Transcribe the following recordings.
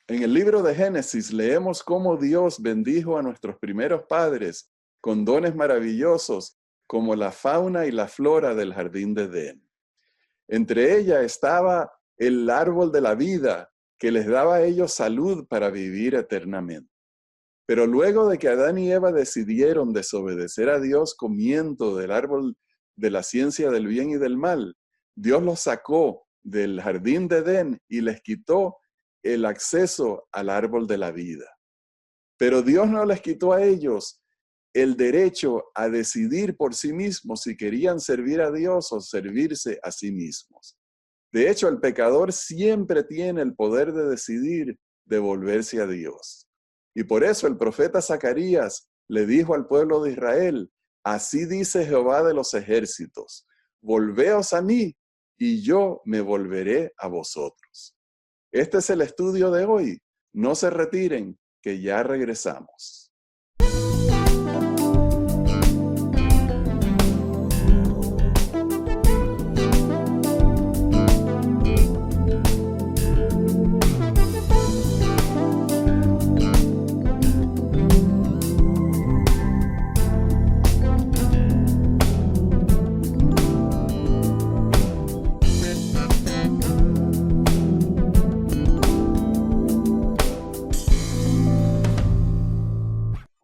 En el libro de Génesis leemos cómo Dios bendijo a nuestros primeros padres con dones maravillosos como la fauna y la flora del jardín de Edén. Entre ellas estaba el árbol de la vida que les daba a ellos salud para vivir eternamente. Pero luego de que Adán y Eva decidieron desobedecer a Dios comiendo del árbol de la ciencia del bien y del mal, Dios los sacó del jardín de Edén y les quitó el acceso al árbol de la vida. Pero Dios no les quitó a ellos el derecho a decidir por sí mismos si querían servir a Dios o servirse a sí mismos. De hecho, el pecador siempre tiene el poder de decidir devolverse a Dios. Y por eso el profeta Zacarías le dijo al pueblo de Israel: así dice Jehová de los ejércitos, volveos a mí y yo me volveré a vosotros. Este es el estudio de hoy. No se retiren, que ya regresamos.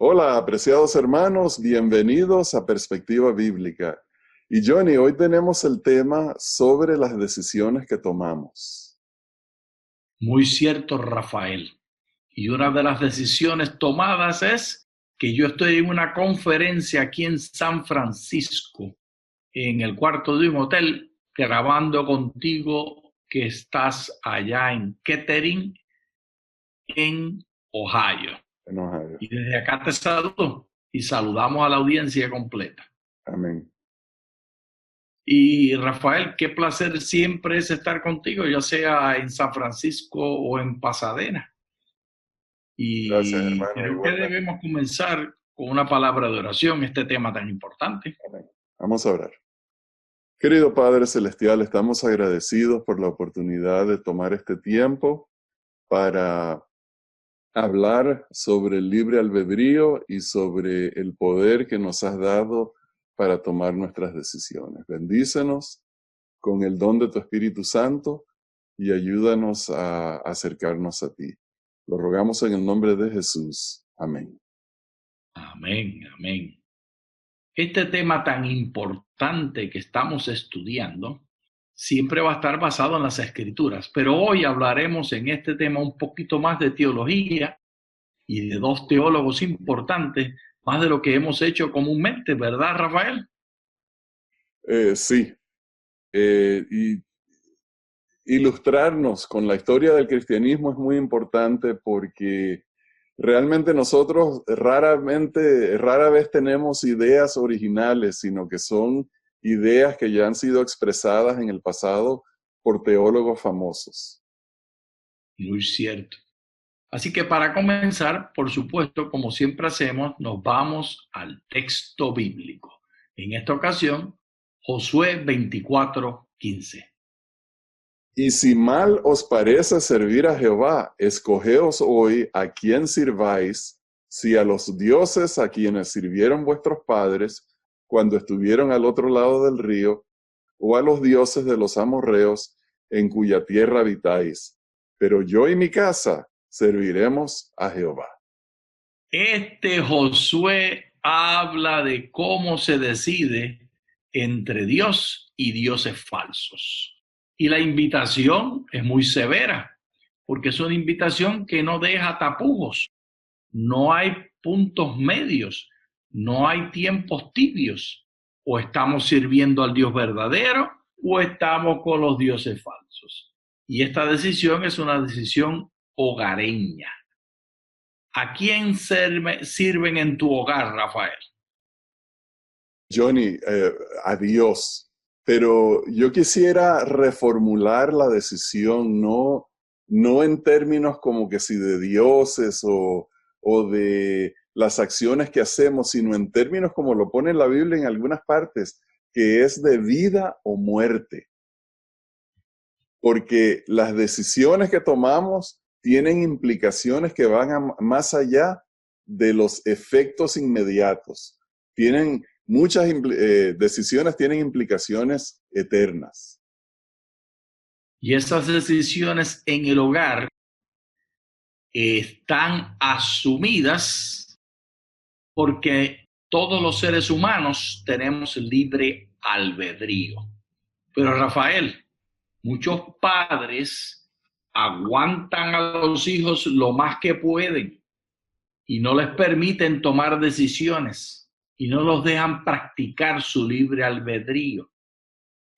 Hola, apreciados hermanos, bienvenidos a Perspectiva Bíblica. Y Johnny, hoy tenemos el tema sobre las decisiones que tomamos. Muy cierto, Rafael. Y una de las decisiones tomadas es que yo estoy en una conferencia aquí en San Francisco, en el cuarto de un hotel, grabando contigo que estás allá en Kettering, en Ohio. En Ohio. Y desde acá te saludo y saludamos a la audiencia completa. Amén. Y Rafael, qué placer siempre es estar contigo, ya sea en San Francisco o en Pasadena. Gracias, Y hermano. creo que Igualmente. debemos comenzar con una palabra de oración, este tema tan importante. Amén. Vamos a orar. Querido Padre Celestial, estamos agradecidos por la oportunidad de tomar este tiempo para hablar sobre el libre albedrío y sobre el poder que nos has dado para tomar nuestras decisiones. Bendícenos con el don de tu Espíritu Santo y ayúdanos a acercarnos a ti. Lo rogamos en el nombre de Jesús. Amén. Amén, amén. Este tema tan importante que estamos estudiando siempre va a estar basado en las Escrituras, pero hoy hablaremos en este tema un poquito más de teología y de dos teólogos importantes, más de lo que hemos hecho comúnmente, ¿verdad, Rafael? Sí. Y ilustrarnos con la historia del cristianismo es muy importante porque realmente nosotros rara vez tenemos ideas originales, sino que son ideas que ya han sido expresadas en el pasado por teólogos famosos. Muy cierto. Así que para comenzar, por supuesto, como siempre hacemos, nos vamos al texto bíblico. En esta ocasión, Josué 24:15. Y si mal os parece servir a Jehová, escogeos hoy a quién sirváis, si a los dioses a quienes sirvieron vuestros padres cuando estuvieron al otro lado del río, o a los dioses de los amorreos en cuya tierra habitáis. Pero yo y mi casa serviremos a Jehová. Este Josué habla de cómo se decide entre Dios y dioses falsos. Y la invitación es muy severa, porque es una invitación que no deja tapujos. No hay puntos medios, no hay tiempos tibios. O estamos sirviendo al Dios verdadero o estamos con los dioses falsos. Y esta decisión es una decisión hogareña. ¿A quién sirven en tu hogar, Rafael? Johnny, a Dios. Pero yo quisiera reformular la decisión, no en términos como que si de dioses o de las acciones que hacemos, sino en términos como lo pone la Biblia en algunas partes, que es de vida o muerte. Porque las decisiones que tomamos tienen implicaciones que van más allá de los efectos inmediatos. Muchas decisiones tienen implicaciones eternas. Y esas decisiones en el hogar están asumidas porque todos los seres humanos tenemos libre albedrío. Pero Rafael, muchos padres aguantan a los hijos lo más que pueden y no les permiten tomar decisiones y no los dejan practicar su libre albedrío.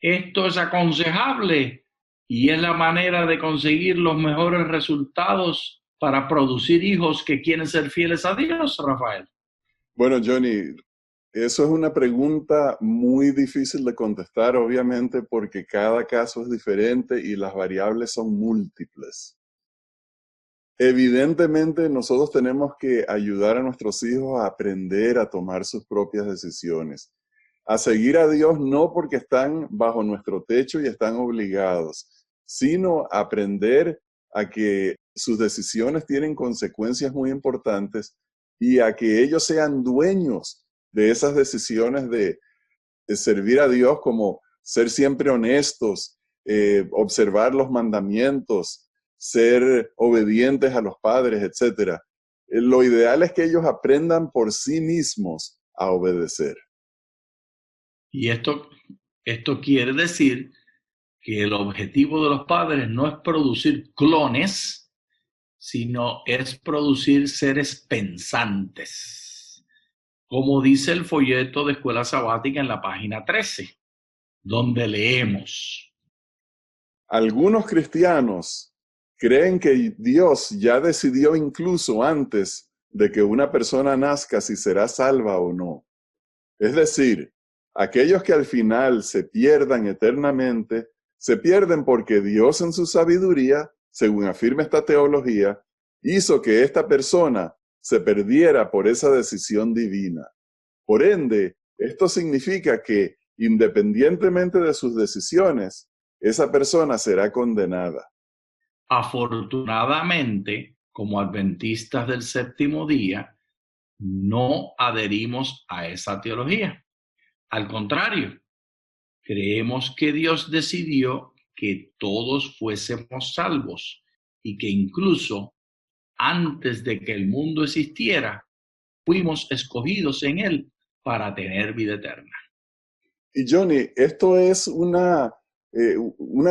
Esto es aconsejable y es la manera de conseguir los mejores resultados para producir hijos que quieren ser fieles a Dios, Rafael. Bueno, Johnny, eso es una pregunta muy difícil de contestar, obviamente, porque cada caso es diferente y las variables son múltiples. Evidentemente, nosotros tenemos que ayudar a nuestros hijos a aprender a tomar sus propias decisiones, a seguir a Dios no porque están bajo nuestro techo y están obligados, sino a aprender a que sus decisiones tienen consecuencias muy importantes y a que ellos sean dueños de esas decisiones de servir a Dios, como ser siempre honestos, observar los mandamientos, ser obedientes a los padres, etc. Lo ideal es que ellos aprendan por sí mismos a obedecer. Y esto quiere decir que el objetivo de los padres no es producir clones, sino es producir seres pensantes, como dice el folleto de Escuela Sabática en la página 13, donde leemos: Algunos cristianos creen que Dios ya decidió incluso antes de que una persona nazca si será salva o no. Es decir, aquellos que al final se pierdan eternamente, se pierden porque Dios en su sabiduría, según afirma esta teología, hizo que esta persona se perdiera por esa decisión divina. Por ende, esto significa que, independientemente de sus decisiones, esa persona será condenada. Afortunadamente, como adventistas del séptimo día, no adherimos a esa teología. Al contrario, creemos que Dios decidió que todos fuésemos salvos y que incluso antes de que el mundo existiera, fuimos escogidos en él para tener vida eterna. Y Johnny, esto es una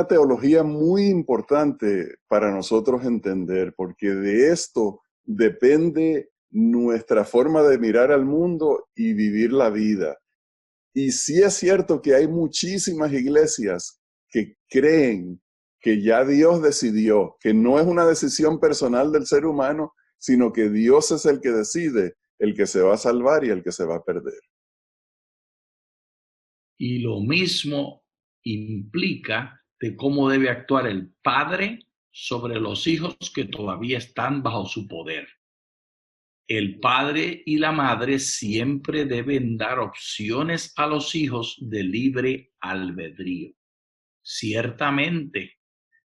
teología muy importante para nosotros entender, porque de esto depende nuestra forma de mirar al mundo y vivir la vida. Y sí es cierto que hay muchísimas iglesias que creen que ya Dios decidió, que no es una decisión personal del ser humano, sino que Dios es el que decide, el que se va a salvar y el que se va a perder. Y lo mismo implica de cómo debe actuar el padre sobre los hijos que todavía están bajo su poder. El padre y la madre siempre deben dar opciones a los hijos de libre albedrío. Ciertamente,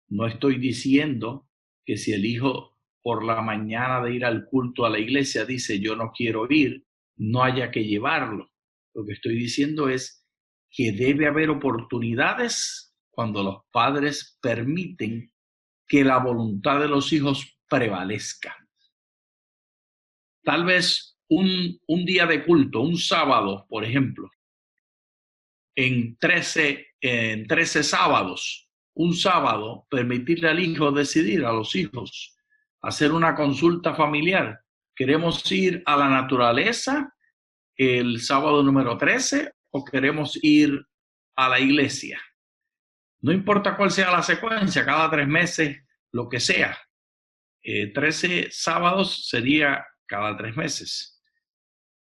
no estoy diciendo que si el hijo por la mañana de ir al culto a la iglesia dice yo no quiero ir, no haya que llevarlo. Lo que estoy diciendo es que debe haber oportunidades cuando los padres permiten que la voluntad de los hijos prevalezca. Tal vez un día de culto, un sábado, por ejemplo, en 13 sábados, un sábado, permitirle al hijo decidir, a los hijos, hacer una consulta familiar. ¿Queremos ir a la naturaleza el sábado número 13 o queremos ir a la iglesia? No importa cuál sea la secuencia, cada 3 meses, lo que sea. 13 sábados sería cada 3 meses.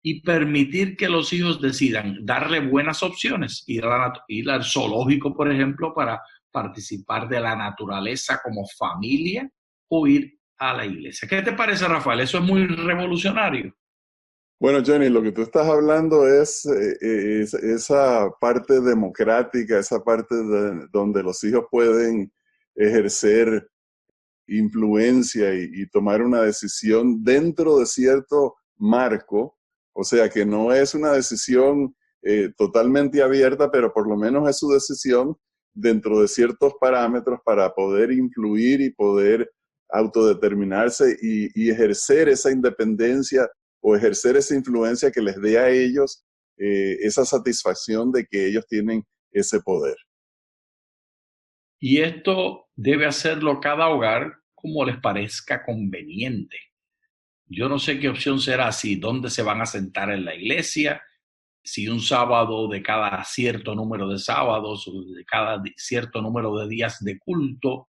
Y permitir que los hijos decidan, darle buenas opciones, ir al zoológico, por ejemplo, para participar de la naturaleza como familia, o ir a la iglesia. ¿Qué te parece, Rafael? Eso es muy revolucionario. Bueno, Johnny, lo que tú estás hablando es esa parte democrática, esa parte donde los hijos pueden ejercer influencia y tomar una decisión dentro de cierto marco, o sea que no es una decisión totalmente abierta, pero por lo menos es su decisión dentro de ciertos parámetros para poder influir y poder autodeterminarse y ejercer esa independencia o ejercer esa influencia que les dé a ellos esa satisfacción de que ellos tienen ese poder. Y esto debe hacerlo cada hogar como les parezca conveniente. Yo no sé qué opción será, si dónde se van a sentar en la iglesia, si un sábado de cada cierto número de sábados o de cada cierto número de días de culto,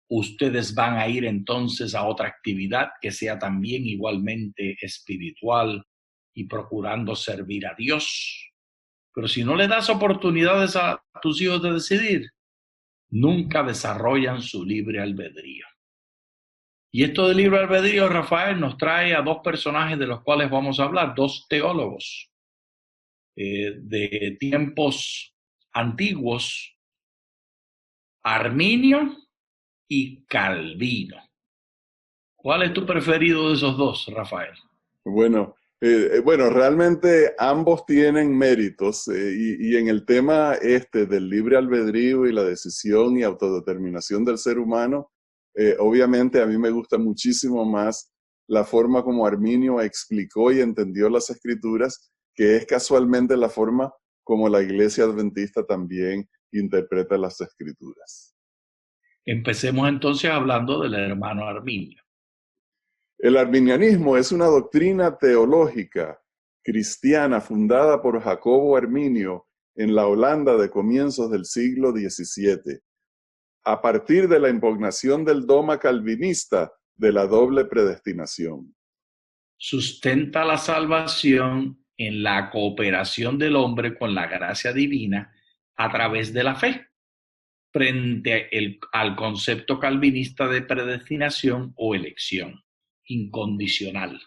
ustedes van a ir entonces a otra actividad que sea también igualmente espiritual y procurando servir a Dios. Pero si no le das oportunidades a tus hijos de decidir, nunca desarrollan su libre albedrío. Y esto del libre albedrío, Rafael, nos trae a dos personajes de los cuales vamos a hablar, dos teólogos de tiempos antiguos, Arminio y Calvino. ¿Cuál es tu preferido de esos dos, Rafael? Bueno, realmente ambos tienen méritos y en el tema del libre albedrío y la decisión y autodeterminación del ser humano, obviamente a mí me gusta muchísimo más la forma como Arminio explicó y entendió las Escrituras, que es casualmente la forma como la Iglesia Adventista también interpreta las Escrituras. Empecemos entonces hablando del hermano Arminio. El arminianismo es una doctrina teológica cristiana fundada por Jacobo Arminio en la Holanda de comienzos del siglo XVII, a partir de la impugnación del dogma calvinista de la doble predestinación. Sustenta la salvación en la cooperación del hombre con la gracia divina a través de la fe, frente al concepto calvinista de predestinación o elección incondicional.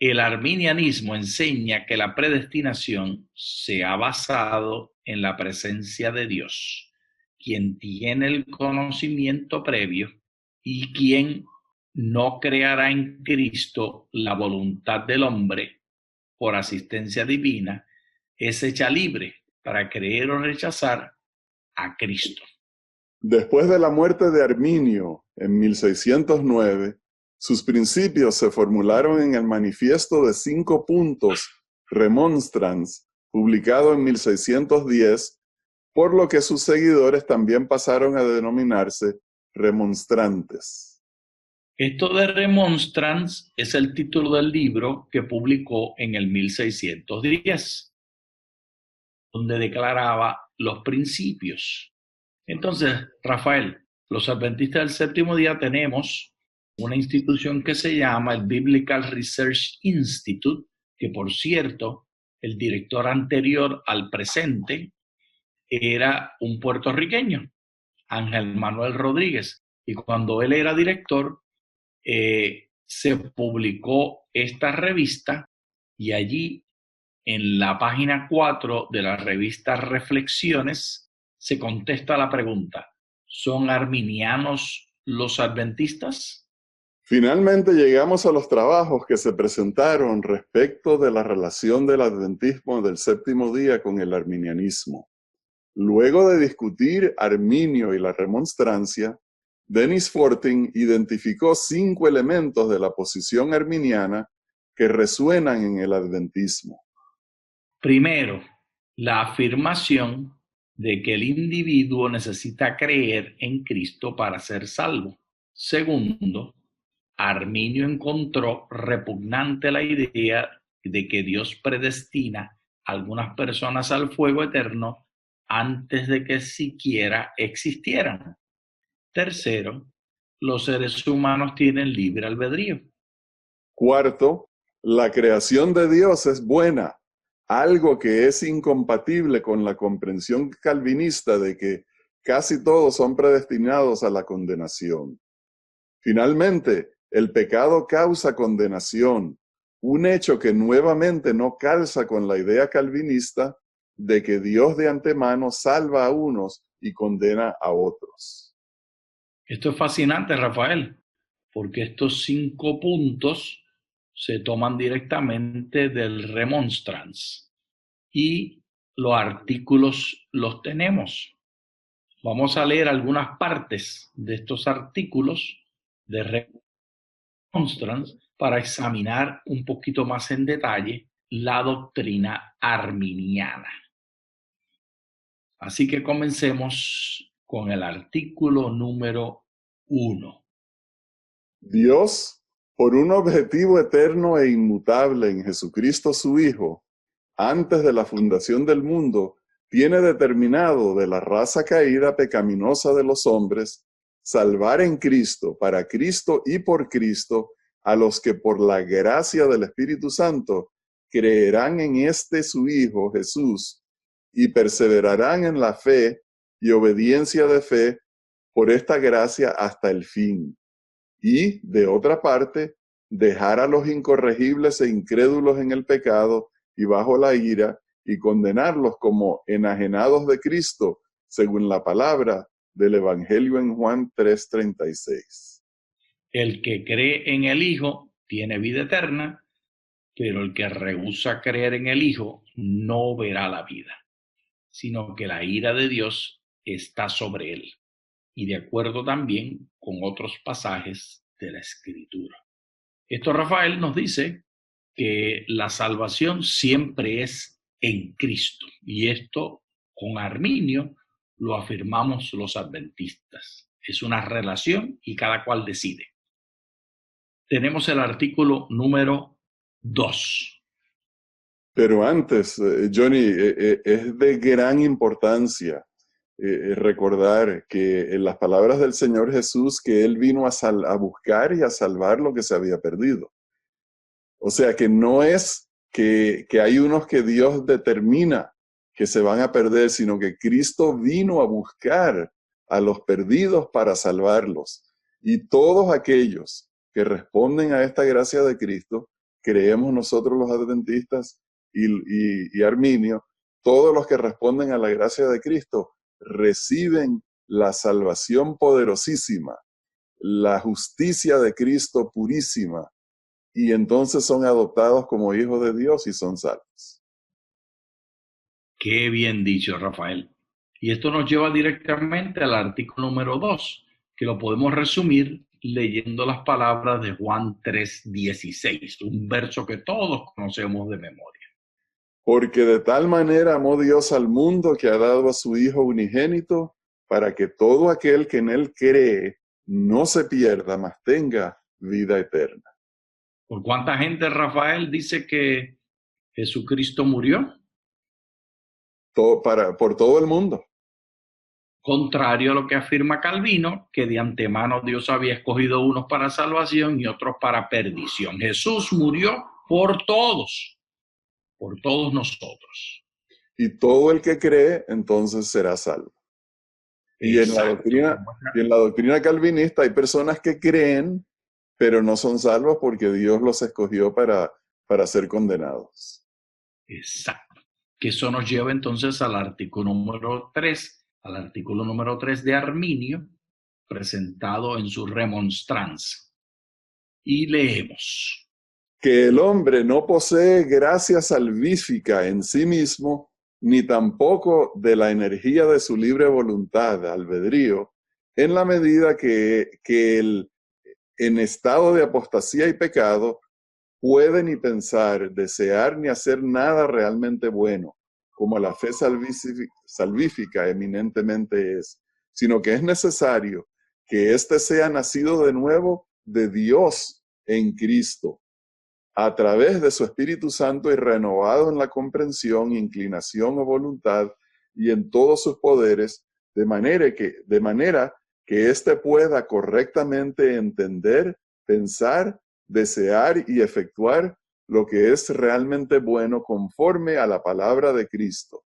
El arminianismo enseña que la predestinación se ha basado en la presencia de Dios, quien tiene el conocimiento previo y quien no creará en Cristo la voluntad del hombre por asistencia divina, es hecha libre para creer o rechazar a Cristo. Después de la muerte de Arminio en 1609, sus principios se formularon en el Manifiesto de 5 puntos Remonstrans, publicado en 1610, por lo que sus seguidores también pasaron a denominarse remonstrantes. Esto de Remonstrans es el título del libro que publicó en el 1610, donde declaraba los principios. Entonces, Rafael, los adventistas del séptimo día tenemos una institución que se llama el Biblical Research Institute, que por cierto, el director anterior al presente era un puertorriqueño, Ángel Manuel Rodríguez, y cuando él era director, se publicó esta revista y allí en la página 4 de la revista Reflexiones se contesta la pregunta: ¿son arminianos los adventistas? Finalmente llegamos a los trabajos que se presentaron respecto de la relación del adventismo del séptimo día con el arminianismo. Luego de discutir Arminio y la remonstrancia, Dennis Fortin identificó 5 elementos de la posición arminiana que resuenan en el adventismo. Primero, la afirmación de que el individuo necesita creer en Cristo para ser salvo. Segundo, Arminio encontró repugnante la idea de que Dios predestina a algunas personas al fuego eterno antes de que siquiera existieran. Tercero, los seres humanos tienen libre albedrío. Cuarto, la creación de Dios es buena, algo que es incompatible con la comprensión calvinista de que casi todos son predestinados a la condenación. Finalmente, el pecado causa condenación, un hecho que nuevamente no calza con la idea calvinista de que Dios de antemano salva a unos y condena a otros. Esto es fascinante, Rafael, porque estos 5 puntos se toman directamente del Remonstrance y los artículos los tenemos. Vamos a leer algunas partes de estos artículos de Remonstrance para examinar un poquito más en detalle la doctrina arminiana. Así que comencemos con el artículo número 1. Dios, por un objetivo eterno e inmutable en Jesucristo su Hijo, antes de la fundación del mundo, tiene determinado de la raza caída pecaminosa de los hombres, salvar en Cristo, para Cristo y por Cristo, a los que por la gracia del Espíritu Santo creerán en este su Hijo Jesús y perseverarán en la fe y obediencia de fe por esta gracia hasta el fin. Y, de otra parte, dejar a los incorregibles e incrédulos en el pecado y bajo la ira, y condenarlos como enajenados de Cristo, según la palabra del Evangelio en Juan 3:36. El que cree en el Hijo tiene vida eterna, pero el que rehúsa creer en el Hijo no verá la vida, sino que la ira de Dios está sobre él. Y de acuerdo también con otros pasajes de la Escritura. Esto, Rafael, nos dice que la salvación siempre es en Cristo. Y esto, con Arminio, lo afirmamos los adventistas. Es una relación y cada cual decide. Tenemos el artículo número 2. Pero antes, Johnny, es de gran importancia recordar que en las palabras del Señor Jesús, que Él vino a buscar y a salvar lo que se había perdido. O sea que no es que hay unos que Dios determina que se van a perder, sino que Cristo vino a buscar a los perdidos para salvarlos. Y todos aquellos que responden a esta gracia de Cristo, creemos nosotros los adventistas y Arminio, todos los que responden a la gracia de Cristo reciben la salvación poderosísima, la justicia de Cristo purísima, y entonces son adoptados como hijos de Dios y son salvos. Qué bien dicho, Rafael. Y esto nos lleva directamente al artículo número 2, que lo podemos resumir leyendo las palabras de Juan 3:16, un verso que todos conocemos de memoria. Porque de tal manera amó Dios al mundo que ha dado a su Hijo unigénito, para que todo aquel que en él cree no se pierda, mas tenga vida eterna. ¿Por cuánta gente, Rafael, dice que Jesucristo murió? Por todo el mundo. Contrario a lo que afirma Calvino, que de antemano Dios había escogido unos para salvación y otros para perdición. Jesús murió por todos nosotros. Y todo el que cree, entonces será salvo. Y en la doctrina calvinista hay personas que creen, pero no son salvos porque Dios los escogió para ser condenados. Exacto. Que eso nos lleva entonces al artículo número 3, de Arminio, presentado en su Remonstrance. Y leemos. Que el hombre no posee gracia salvífica en sí mismo, ni tampoco de la energía de su libre voluntad, albedrío, en la medida que él, en estado de apostasía y pecado, puede ni pensar, desear ni hacer nada realmente bueno, como la fe salvífica eminentemente es, sino que es necesario que éste sea nacido de nuevo de Dios en Cristo, a través de su Espíritu Santo y renovado en la comprensión, inclinación o voluntad y en todos sus poderes, de manera que éste pueda correctamente entender, pensar, desear y efectuar lo que es realmente bueno conforme a la palabra de Cristo.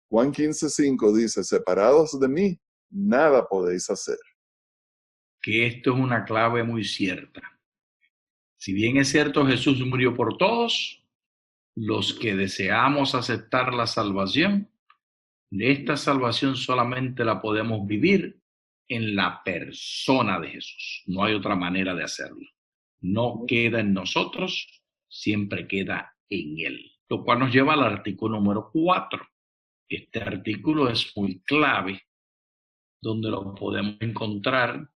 Juan 15:5 dice, separados de mí, nada podéis hacer. Que esto es una clave muy cierta. Si bien es cierto, Jesús murió por todos, los que deseamos aceptar la salvación, esta salvación solamente la podemos vivir en la persona de Jesús. No hay otra manera de hacerlo. No queda en nosotros, siempre queda en Él. Lo cual nos lleva al artículo número 4. Este artículo es muy clave, donde lo podemos encontrar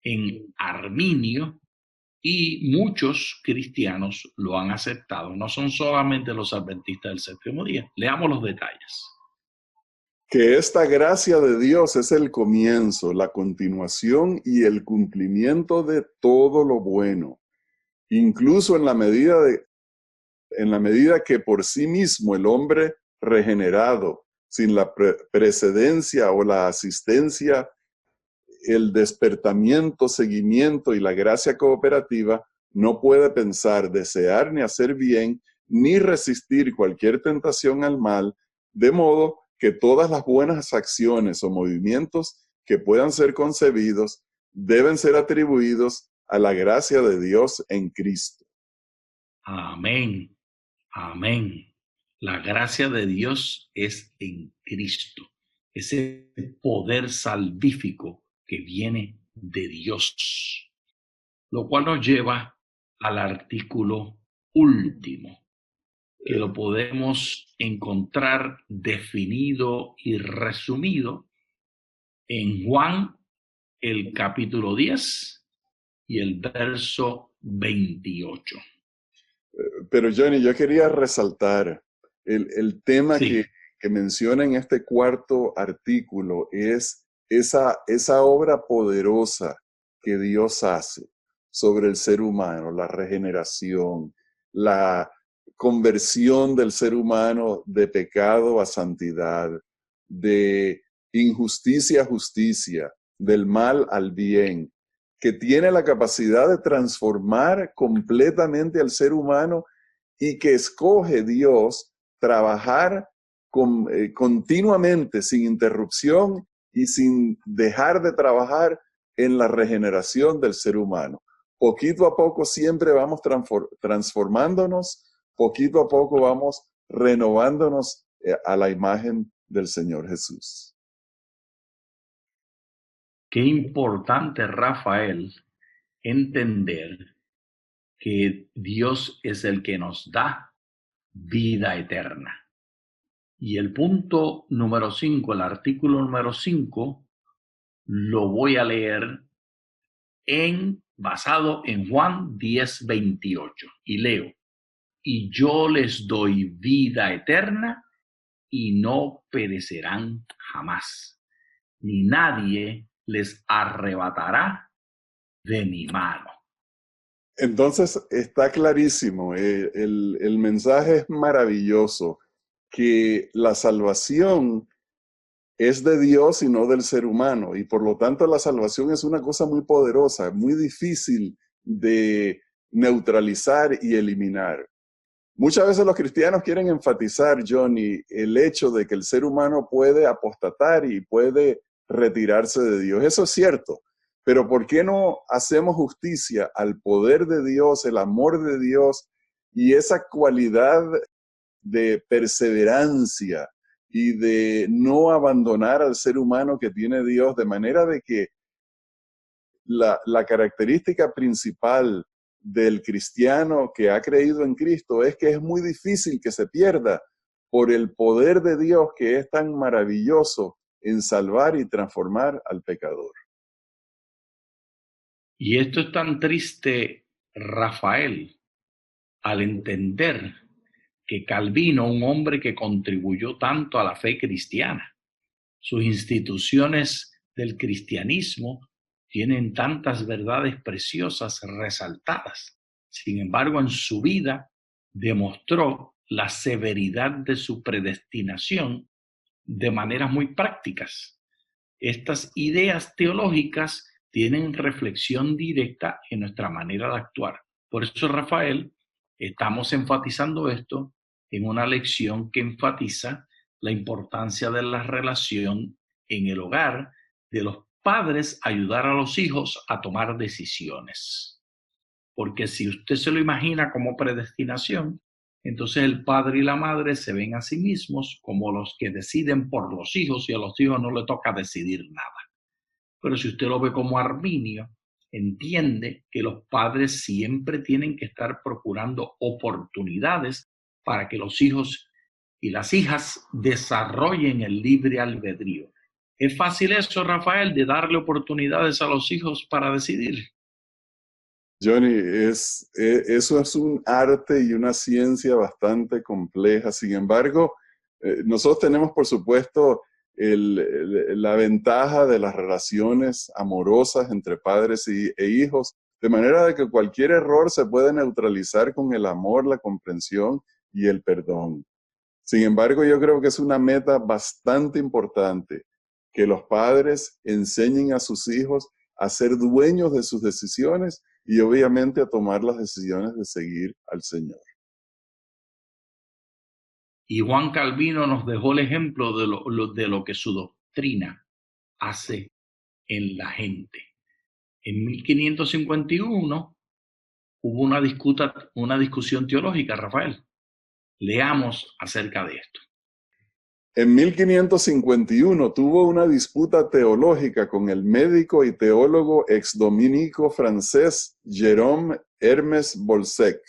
en Arminio, y muchos cristianos lo han aceptado. No son solamente los adventistas del séptimo día. Leamos los detalles. Que esta gracia de Dios es el comienzo, la continuación y el cumplimiento de todo lo bueno, incluso en la medida que por sí mismo el hombre regenerado, sin la precedencia o la asistencia, el despertamiento, seguimiento y la gracia cooperativa, no puede pensar, desear ni hacer bien, ni resistir cualquier tentación al mal, de modo que todas las buenas acciones o movimientos que puedan ser concebidos deben ser atribuidos a la gracia de Dios en Cristo. Amén. Amén. La gracia de Dios es en Cristo. Ese poder salvífico que viene de Dios. Lo cual nos lleva al artículo último, que lo podemos encontrar definido y resumido en Juan, el capítulo 10 y el verso 28. Pero Johnny, yo quería resaltar el tema Sí. que menciona en este cuarto artículo, es esa obra poderosa que Dios hace sobre el ser humano, la regeneración, la conversión del ser humano de pecado a santidad, de injusticia a justicia, del mal al bien, que tiene la capacidad de transformar completamente al ser humano y que escoge Dios trabajar continuamente, sin interrupción y sin dejar de trabajar en la regeneración del ser humano. Poquito a poco siempre vamos transformándonos, poquito a poco vamos renovándonos a la imagen del Señor Jesús. Qué importante, Rafael, entender que Dios es el que nos da vida eterna. Y el punto número 5, el artículo número 5, lo voy a leer basado en Juan 10:28. Y leo: y yo les doy vida eterna y no perecerán jamás, ni nadie les arrebatará de mi mano. Entonces está clarísimo, el mensaje es maravilloso, que la salvación es de Dios y no del ser humano, y por lo tanto la salvación es una cosa muy poderosa, muy difícil de neutralizar y eliminar. Muchas veces los cristianos quieren enfatizar, Johnny, el hecho de que el ser humano puede apostatar y puede retirarse de Dios. Eso es cierto, pero ¿por qué no hacemos justicia al poder de Dios, el amor de Dios y esa cualidad de perseverancia y de no abandonar al ser humano que tiene Dios, de manera de que la característica principal del cristiano que ha creído en Cristo es que es muy difícil que se pierda por el poder de Dios que es tan maravilloso en salvar y transformar al pecador. Y esto es tan triste, Rafael, al entender que Calvino, un hombre que contribuyó tanto a la fe cristiana, sus instituciones del cristianismo tienen tantas verdades preciosas resaltadas. Sin embargo, en su vida demostró la severidad de su predestinación de maneras muy prácticas. Estas ideas teológicas tienen reflexión directa en nuestra manera de actuar. Por eso, Rafael, estamos enfatizando esto en una lección que enfatiza la importancia de la relación en el hogar, de los padres ayudar a los hijos a tomar decisiones. Porque si usted se lo imagina como predestinación, entonces el padre y la madre se ven a sí mismos como los que deciden por los hijos y a los hijos no les toca decidir nada. Pero si usted lo ve como arminio, entiende que los padres siempre tienen que estar procurando oportunidades para que los hijos y las hijas desarrollen el libre albedrío. ¿Es fácil eso, Rafael, de darle oportunidades a los hijos para decidir? Johnny, eso es un arte y una ciencia bastante compleja. Sin embargo, nosotros tenemos, por supuesto, la ventaja de las relaciones amorosas entre padres e hijos, de manera de que cualquier error se puede neutralizar con el amor, la comprensión y el perdón. Sin embargo, yo creo que es una meta bastante importante que los padres enseñen a sus hijos a ser dueños de sus decisiones y obviamente a tomar las decisiones de seguir al Señor. Y Juan Calvino nos dejó el ejemplo de lo que su doctrina hace en la gente. En 1551 hubo una discusión teológica, Rafael. Leamos acerca de esto. En 1551 tuvo una disputa teológica con el médico y teólogo exdominico francés Jérôme Hermes Bolsec.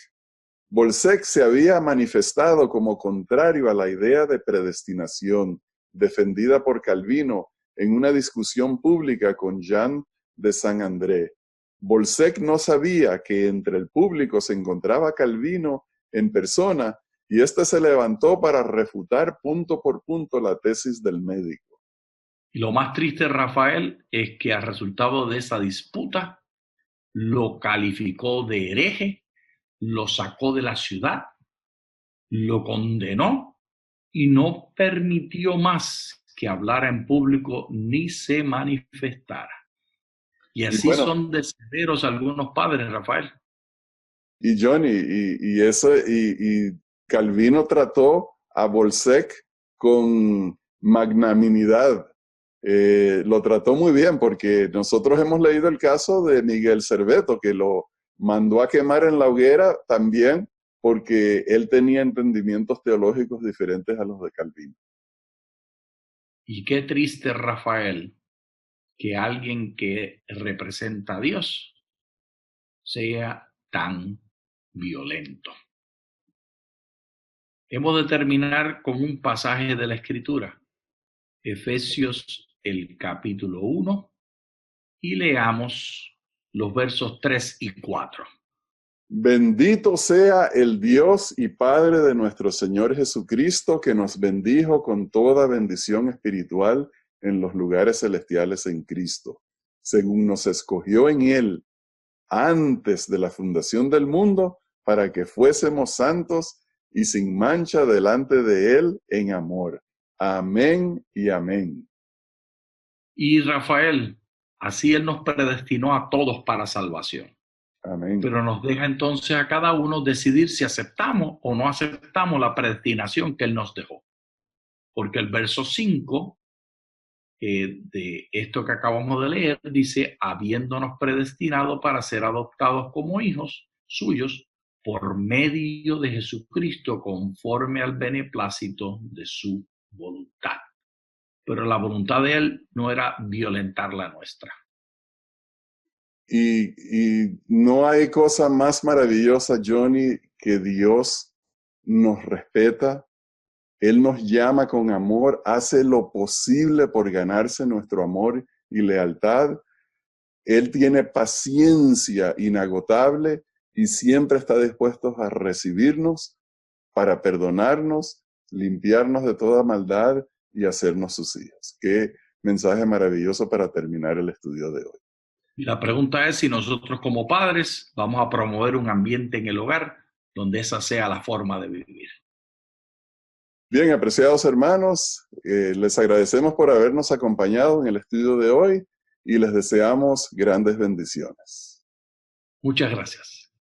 Bolsec se había manifestado como contrario a la idea de predestinación defendida por Calvino en una discusión pública con Jean de Saint-André. Bolsec no sabía que entre el público se encontraba Calvino en persona y éste se levantó para refutar punto por punto la tesis del médico. Y lo más triste, Rafael, es que al resultado de esa disputa lo calificó de hereje, lo sacó de la ciudad, lo condenó y no permitió más que hablara en público ni se manifestara. Y así bueno, son de severos algunos padres, Rafael. Y Johnny, y Calvino trató a Bolsec con magnanimidad. Lo trató muy bien porque nosotros hemos leído el caso de Miguel Serveto, que lo mandó a quemar en la hoguera también porque él tenía entendimientos teológicos diferentes a los de Calvino. Y qué triste, Rafael, que alguien que representa a Dios sea tan violento. Hemos de terminar con un pasaje de la Escritura, Efesios el capítulo 1, y leamos los versos 3 y 4. Bendito sea el Dios y Padre de nuestro Señor Jesucristo, que nos bendijo con toda bendición espiritual en los lugares celestiales en Cristo, según nos escogió en Él antes de la fundación del mundo, para que fuésemos santos y sin mancha delante de Él en amor. Amén y amén. Y Rafael, así Él nos predestinó a todos para salvación. Amén. Pero nos deja entonces a cada uno decidir si aceptamos o no aceptamos la predestinación que Él nos dejó. Porque el verso 5 de esto que acabamos de leer dice, habiéndonos predestinado para ser adoptados como hijos suyos por medio de Jesucristo conforme al beneplácito de su voluntad. Pero la voluntad de Él no era violentar la nuestra. Y no hay cosa más maravillosa, Johnny, que Dios nos respeta, Él nos llama con amor, hace lo posible por ganarse nuestro amor y lealtad. Él tiene paciencia inagotable y siempre está dispuesto a recibirnos para perdonarnos, limpiarnos de toda maldad y hacernos sus hijos. Qué mensaje maravilloso para terminar el estudio de hoy. Y la pregunta es si nosotros como padres vamos a promover un ambiente en el hogar donde esa sea la forma de vivir. Bien, apreciados hermanos, les agradecemos por habernos acompañado en el estudio de hoy y les deseamos grandes bendiciones. Muchas gracias.